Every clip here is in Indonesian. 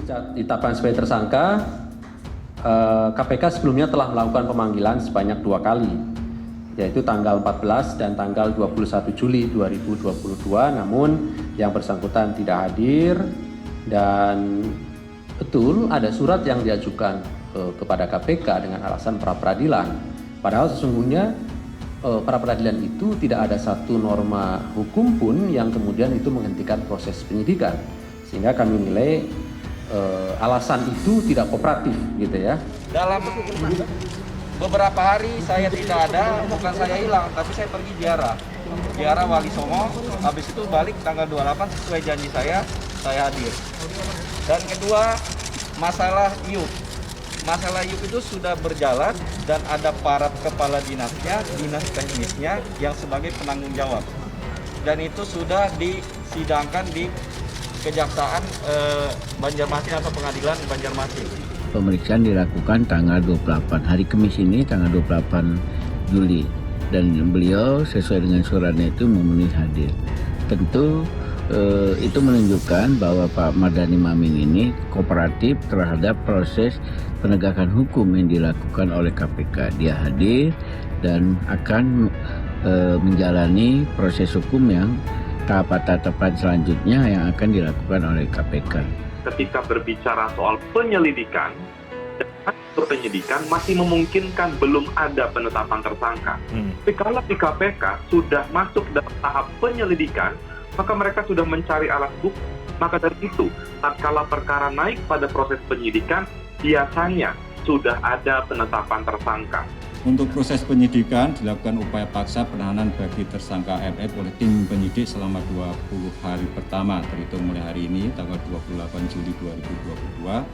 Ditetapkan sebagai tersangka, KPK sebelumnya telah melakukan pemanggilan sebanyak 2 kali, yaitu tanggal 14 dan tanggal 21 Juli 2022, namun yang bersangkutan tidak hadir dan betul ada surat yang diajukan kepada KPK dengan alasan pra-peradilan. Padahal sesungguhnya pra-peradilan itu tidak ada satu norma hukum pun yang kemudian itu menghentikan proses penyidikan. Sehingga kami nilai alasan itu tidak kooperatif gitu ya. Dalam beberapa hari saya tidak ada, bukan saya hilang, tapi saya pergi ziarah Wali Songo. Habis itu balik tanggal 28 sesuai janji saya hadir. Dan kedua, masalah IUP. Masalah IUP itu sudah berjalan dan ada para kepala dinasnya, dinas teknisnya yang sebagai penanggung jawab. Dan itu sudah disidangkan di Kejaksaan Banjarmasin atau Pengadilan Banjarmasin. Pemeriksaan dilakukan tanggal 28, hari Kamis ini tanggal 28 Juli. Dan beliau sesuai dengan suratnya itu memenuhi hadir. Tentu itu menunjukkan bahwa Pak Mardhani Maming ini kooperatif terhadap proses penegakan hukum yang dilakukan oleh KPK. Dia hadir dan akan menjalani proses hukum yang tahapan selanjutnya yang akan dilakukan oleh KPK. Ketika berbicara soal penyelidikan, penyidikan masih memungkinkan belum ada penetapan tersangka. Tapi kalau di KPK sudah masuk dalam tahap penyelidikan, maka mereka sudah mencari alat bukti. Maka dari itu, tatkala perkara naik pada proses penyidikan, biasanya sudah ada penetapan tersangka. Untuk proses penyidikan dilakukan upaya paksa penahanan bagi tersangka MF oleh tim penyidik selama 20 hari pertama terhitung mulai hari ini tanggal 28 Juli 2022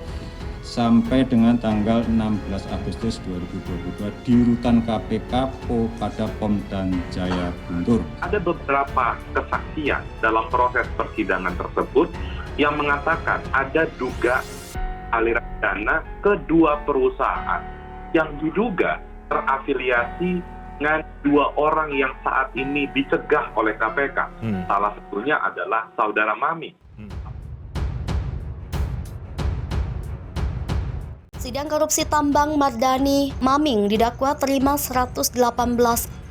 sampai dengan tanggal 16 Agustus 2022 di rutan KPK pada Pom dan Jaya Guntur. Ada beberapa kesaksian dalam proses persidangan tersebut yang mengatakan ada duga aliran dana ke 2 perusahaan yang diduga terafiliasi dengan 2 orang yang saat ini dicegah oleh KPK. Salah satunya adalah saudara Mami. Sidang korupsi tambang Mardhani Maming didakwa terima 118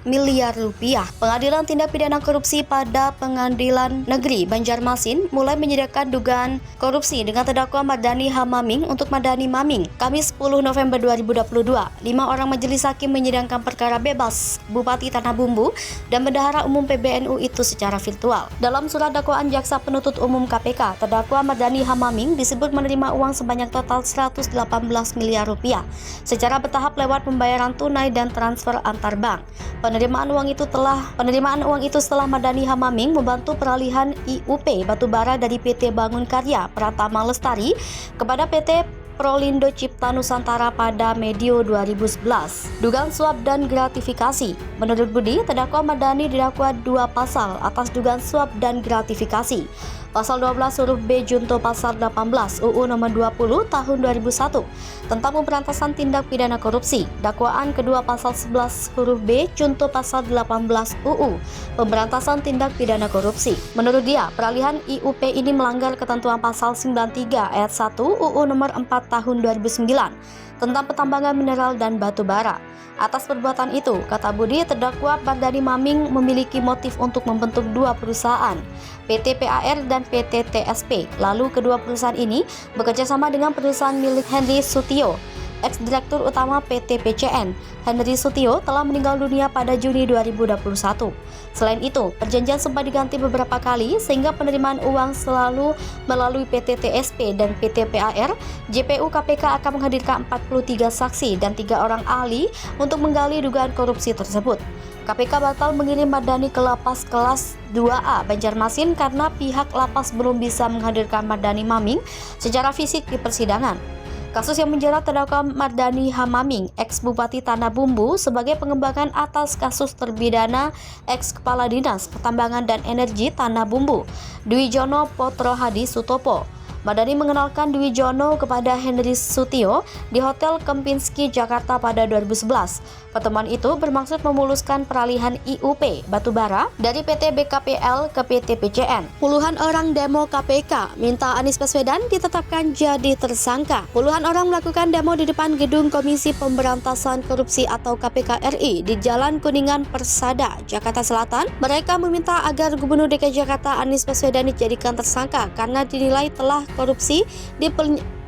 miliar rupiah. Pengadilan Tindak Pidana Korupsi pada Pengadilan Negeri Banjarmasin mulai menyidangkan dugaan korupsi dengan terdakwa Mardhani H. Maming untuk Mardhani Maming. Kamis 10 November 2022, 5 orang majelis hakim menyidangkan perkara bebas Bupati Tanah Bumbu dan Bendahara Umum PBNU itu secara virtual. Dalam surat dakwaan Jaksa Penuntut Umum KPK, terdakwa Mardhani H. Maming disebut menerima uang sebanyak total 118 miliar rupiah secara bertahap lewat pembayaran tunai dan transfer antar bank. Penerimaan uang itu setelah Mardhani H. Maming membantu peralihan IUP batubara dari PT Bangun Karya Pratama Lestari kepada PT Prolindo Cipta Nusantara pada medio 2011. Dugaan suap dan gratifikasi. Menurut Budi, terdakwa Mardhani didakwa 2 pasal atas dugaan suap dan gratifikasi. Pasal 12 huruf B junto pasal 18 UU nomor 20 tahun 2001 tentang pemberantasan tindak pidana korupsi. Dakwaan kedua pasal 11 huruf B junto pasal 18 UU pemberantasan tindak pidana korupsi. Menurut dia, peralihan IUP ini melanggar ketentuan pasal 93 ayat 1 UU nomor 4 tahun 2009 tentang pertambangan mineral dan batu bara. Atas perbuatan itu, kata Budi, terdakwa Mardhani Maming memiliki motif untuk membentuk 2 perusahaan, PT PAR dan PT TSP. Lalu kedua perusahaan ini bekerja sama dengan perusahaan milik Henry Sutio. Ex-Direktur Utama PT PCN, Henry Sutio, telah meninggal dunia pada Juni 2021. Selain itu, perjanjian sempat diganti beberapa kali sehingga penerimaan uang selalu melalui PT TSP dan PT PAR. JPU KPK akan menghadirkan 43 saksi dan 3 orang ahli untuk menggali dugaan korupsi tersebut. KPK batal mengirim Mardhani ke lapas kelas 2A Banjarmasin karena pihak lapas belum bisa menghadirkan Mardhani Maming secara fisik di persidangan. Kasus yang menjerat terdakwa Mardhani H. Maming, ex-Bupati Tanah Bumbu, sebagai pengembangan atas kasus terpidana ex-Kepala Dinas Pertambangan dan Energi Tanah Bumbu, Dwi Jono Potro Hadi Sutopo. Mardani mengenalkan Dwi Jono kepada Henry Sutio di Hotel Kempinski, Jakarta pada 2011. Pertemuan itu bermaksud memuluskan peralihan IUP batubara dari PT BKPL ke PT PCN. Puluhan orang demo KPK minta Anies Baswedan ditetapkan jadi tersangka. Puluhan orang melakukan demo di depan gedung Komisi Pemberantasan Korupsi atau KPK RI di Jalan Kuningan Persada, Jakarta Selatan. Mereka meminta agar Gubernur DKI Jakarta Anies Baswedan dijadikan tersangka karena dinilai telah korupsi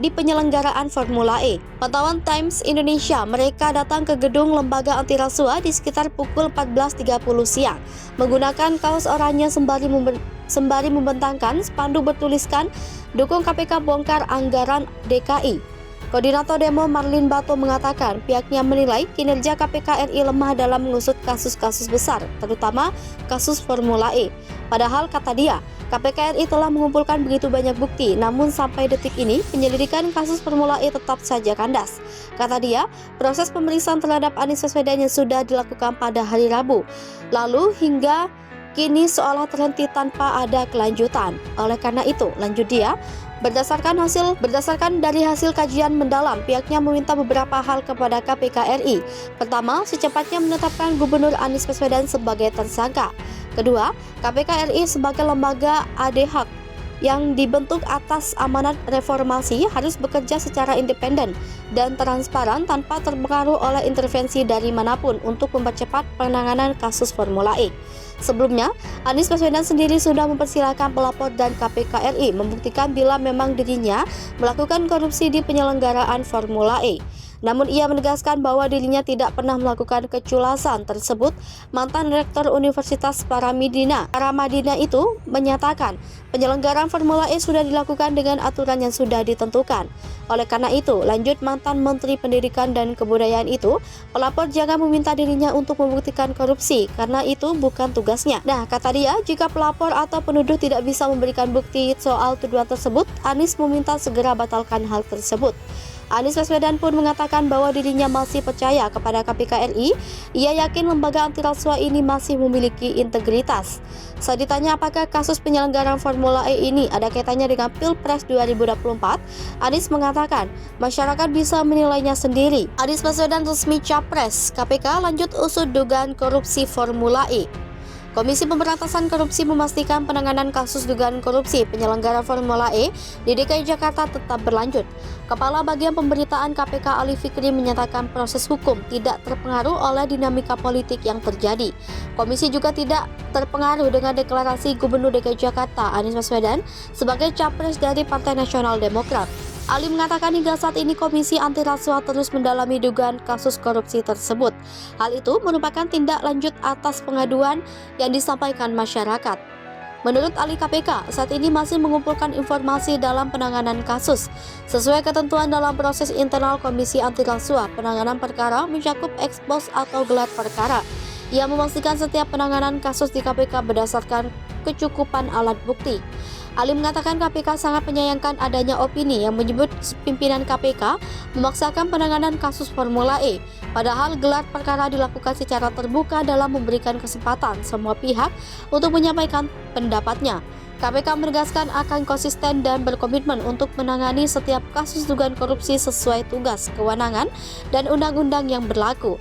di penyelenggaraan Formula E. Pantauan Times Indonesia, mereka datang ke gedung lembaga anti rasuah di sekitar pukul 14.30 siang menggunakan kaos oranye sembari membentangkan spanduk bertuliskan "Dukung KPK bongkar anggaran DKI". Koordinator demo Marlin Bato mengatakan pihaknya menilai kinerja KPK RI lemah dalam mengusut kasus-kasus besar, terutama kasus Formula E. Padahal, kata dia, KPK RI telah mengumpulkan begitu banyak bukti, namun sampai detik ini penyelidikan kasus Formula E tetap saja kandas. Kata dia, proses pemeriksaan terhadap Anies Baswedan yang sudah dilakukan pada hari Rabu lalu hingga kini seolah terhenti tanpa ada kelanjutan. Oleh karena itu, lanjut dia, berdasarkan dari hasil kajian mendalam, pihaknya meminta beberapa hal kepada KPK RI. Pertama, secepatnya menetapkan Gubernur Anies Baswedan sebagai tersangka. Kedua, KPK RI sebagai lembaga ad hoc yang dibentuk atas amanat reformasi harus bekerja secara independen dan transparan tanpa terpengaruh oleh intervensi dari manapun untuk mempercepat penanganan kasus Formula E. Sebelumnya, Anies Baswedan sendiri sudah mempersilahkan pelapor dan KPK RI membuktikan bila memang dirinya melakukan korupsi di penyelenggaraan Formula E. Namun ia menegaskan bahwa dirinya tidak pernah melakukan keculasan tersebut. Mantan Rektor Universitas Paramadina itu menyatakan penyelenggaraan Formula E sudah dilakukan dengan aturan yang sudah ditentukan. Oleh karena itu, lanjut mantan Menteri Pendidikan dan Kebudayaan itu, pelapor jangan meminta dirinya untuk membuktikan korupsi karena itu bukan tugasnya. Nah, kata dia, jika pelapor atau penuduh tidak bisa memberikan bukti soal tuduhan tersebut, Anies meminta segera batalkan hal tersebut. Anies Baswedan pun mengatakan bahwa dirinya masih percaya kepada KPK RI. Ia yakin lembaga anti rasuah ini masih memiliki integritas. Saat ditanya apakah kasus penyelenggaraan Formula E ini ada kaitannya dengan Pilpres 2024, Anies mengatakan masyarakat bisa menilainya sendiri. Anies Baswedan resmi capres, KPK lanjut usut dugaan korupsi Formula E. Komisi Pemberantasan Korupsi memastikan penanganan kasus dugaan korupsi penyelenggara Formula E di DKI Jakarta tetap berlanjut. Kepala Bagian Pemberitaan KPK Ali Fikri menyatakan proses hukum tidak terpengaruh oleh dinamika politik yang terjadi. Komisi juga tidak terpengaruh dengan deklarasi Gubernur DKI Jakarta Anies Baswedan sebagai capres dari Partai Nasional Demokrat. Ali mengatakan hingga saat ini Komisi Anti Rasuah terus mendalami dugaan kasus korupsi tersebut. Hal itu merupakan tindak lanjut atas pengaduan yang disampaikan masyarakat. Menurut Ali, KPK saat ini masih mengumpulkan informasi dalam penanganan kasus. Sesuai ketentuan dalam proses internal Komisi Anti Rasuah, penanganan perkara mencakup ekspos atau gelar perkara. Ia memastikan setiap penanganan kasus di KPK berdasarkan kecukupan alat bukti. Ali mengatakan KPK sangat menyayangkan adanya opini yang menyebut pimpinan KPK memaksakan penanganan kasus Formula E. Padahal gelar perkara dilakukan secara terbuka dalam memberikan kesempatan semua pihak untuk menyampaikan pendapatnya. KPK menegaskan akan konsisten dan berkomitmen untuk menangani setiap kasus dugaan korupsi sesuai tugas, kewenangan, dan undang-undang yang berlaku.